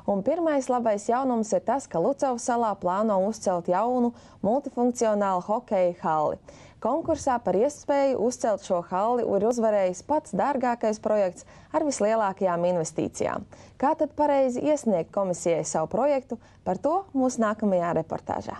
Un pirmais labais jaunums ir tas, ka Lucavas salā plāno uzcelt jaunu multifunkcionālu hokeja halli. Konkursā par iespēju uzcelt šo halli ir uzvarējis pats dārgākais projekts ar vislielākajām investīcijām. Kā tad pareizi iesniegt komisijai savu projektu? Par to mūsu nākamajā reportāžā.